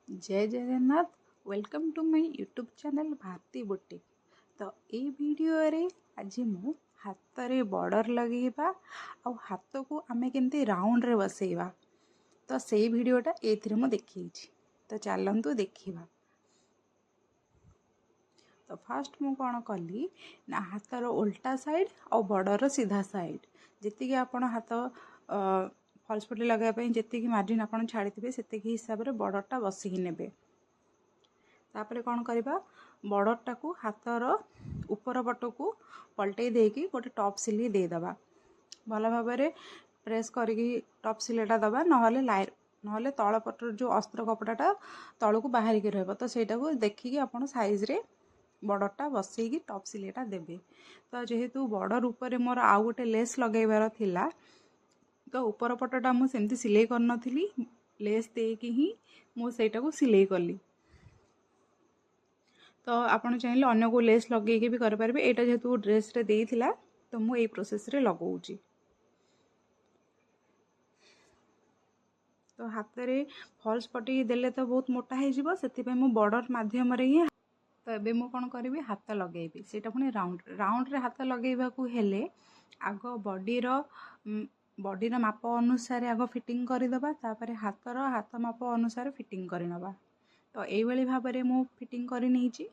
जय Jagannath. Welcome to my YouTube channel Bharati boutique. तो ये वीडियो रे आज मु हाथ रे बॉर्डर लगेबा और हाथ को आमे केमती राउंड रे बसेबा तो सेही वीडियोटा एथिरे मु देखिछि। तो चलंतु देखिबा। तो फास्ट मु कौन कली ना हाथर उल्टा साइड और बॉर्डर सीधा साइड जी आपण हाथ फॉल्स पट्टी लगाइबा जी मार्जिन आपन छाड़ी से हिसाब से बॉर्डरटा बसिकी नेबे। तापर कौन करवा बॉर्डरटा को हाथर ऊपर पट को पलटई देकी गोटे टॉप सिलाई देदेबा। भल भाव प्रेस करके टॉप सिलाईटा दबा नहले तल पटर जो अस्त्र कपड़ाटा तल को बाहर की रहा तो सहीटा को देखिकी आपण साइज रे बॉर्डरटा बसईकी टॉप सिलाईटा देबे। तो जेहेतु बॉर्डर ऊपर मोर आउ गोटे लेस लगेबार थिला तो ऊपर पटटा मु सेमती सिलाई करनथिली लेस देकी ही मु सेटा को सिलाई कली। तो आपन चाहिए अन्य को लेस लगे भी करें। एटा जेहेतु ड्रेस रे देइथिला तो मु एई प्रोसेस रे लगाऊची। तो हाथ रे फॉल्स पट्टी देले तो बहुत मोटा हो जिवो सेति पे मु बॉर्डर माध्यम रे ही तो एबे मु कोन करबी हाथ लगेबी सेटा पुनी राउंड रे हाथ लगेबा को हेले आग बॉडी रो माप अनुसार आग फिटिंग करदेबा तापर हाथ माप अनुसार फिटिंग करनबा। तो एई वाली भाव रे मु फिटिंग करि नैची।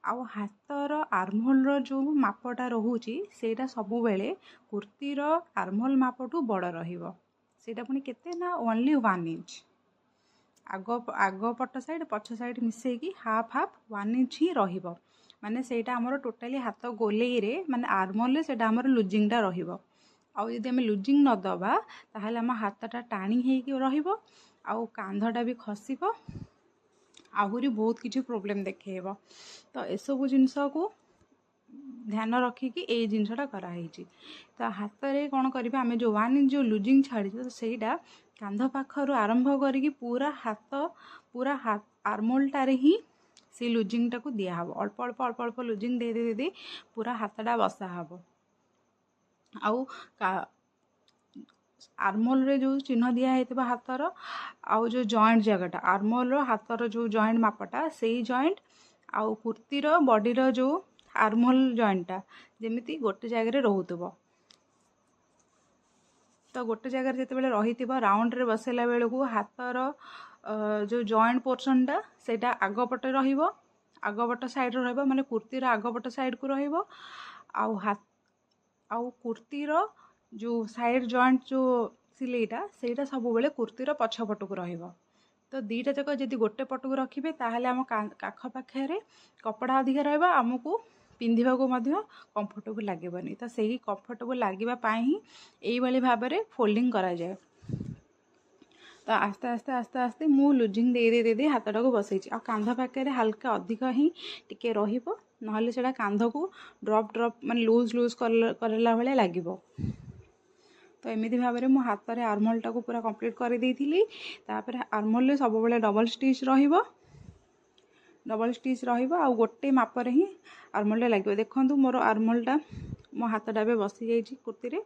आउ हाथर आर्महोल जो मापटा रोचे सेटा सबु बेले कुर्तीर आर्महोल मापटू बड़ रहिबो। सेटा पुनी केते ना ओनली 1 इंच आग पट साइड पछ साइड मिसेकी हाफ 1 इंच ही रहिबो। माने सेटा हमर टोटाली हाथ गोलेई रे माने आर्महोल रे सेटा हमर लुजिंगटा रहिबो। आउ यदि हम लुजिंग न दबा ताहले हम हाथटा टाणी हेकी रहिबो आउ कांधटा भी खसिबो आहुरी बहुत किसी प्रोब्लेम देखेब। तो एसबू जिनस को ध्यान रखिकी ए जिनसटा कराई। तो हाथ रे कौन करिबा आमे जो 1 इंच जो लुजिंग छाड़ी तो सेटा कांध पाखरु आरंभ करिकी पूरा हाथ आर्महोलटारे ही से लुजिंगटा को दिया हबो। अल्प अल्प अल्प अल्प लुजिंग दे दे दे पूरा हाथटा बसा हबो। आउ आर्महोल रे जो चिन्ह दिया हेतिबा हाथर आउ जो जॉइंट जगहटा आर्महोल रो हाथर जो जॉइंट मापटा सेही जॉइंट आउ कुर्ती रो बॉडी रो जो आर्महोल जॉइंटटा जेमिति गोटे जगह रे रहउतबो। तो गोटे जगह जिते बेले रहितिबा राउंड रे बसेला बेले को हाथर जो जॉइंट पोर्शनटा सेटा आगपटे रहिबो आगपट साइड रो रहबो माने कुर्ती रो आगपट साइड को रहइबो आउ आउ कुर्ती रो जो साइड जॉइंट जो सिलेटा सेटा सब बेले कुर्ती रो पछ पट को रहइबो। तो दीटा जक जदि गोटे पट को रखिबे ताहले हम काख पाखे कपड़ा अधिका रहइबा हमकू पिंधिबा को मध्य कंफर्टेबल लागेबनी। तो सही कंफर्टेबल लागिबा पाई ही एई वाली भाव में फोल्डिंग करा जाए। तो आस्ते आस्ते आस्ते आस्ते मु लुजिंग दे दे दे हाथटा को बसैछि आ कांध पाखे हल्का अधिक ही टिके रहिबो नहले सेटा कांध को ड्रॉप माने लूज लूज करला भले लागिबो। तो एमती भाव में मो हाथ रे आर्महोलटा को पूरा कंप्लीट कर देइथिली। तापर आर्महोल रे सब बेले डबल स्टिच रहिबो आ गोटे माप रे ही आर्महोल लागिबो। देखंतु मोर आर्महोलटा मो हाथटा बे बसी जाइछि कुर्ती रे।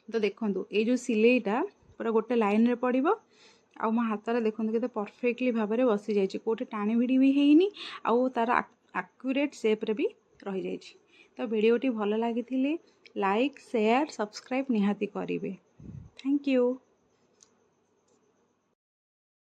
तो देखंतु ए जो सिलेईटा पूरा गोटे लाइन रे पड़िबो आ मो हाथ रे देखंतु केते परफेक्टली भाव में बसी जाइछि कोटे टाणी भिड़ी भी हेइनी आउ तार एक्यूरेट शेप रे भी रहि जाइछि। तो वीडियोटी भल लागिथिले लाइक शेयर सब्सक्राइब निहाती करिवे। Thank you.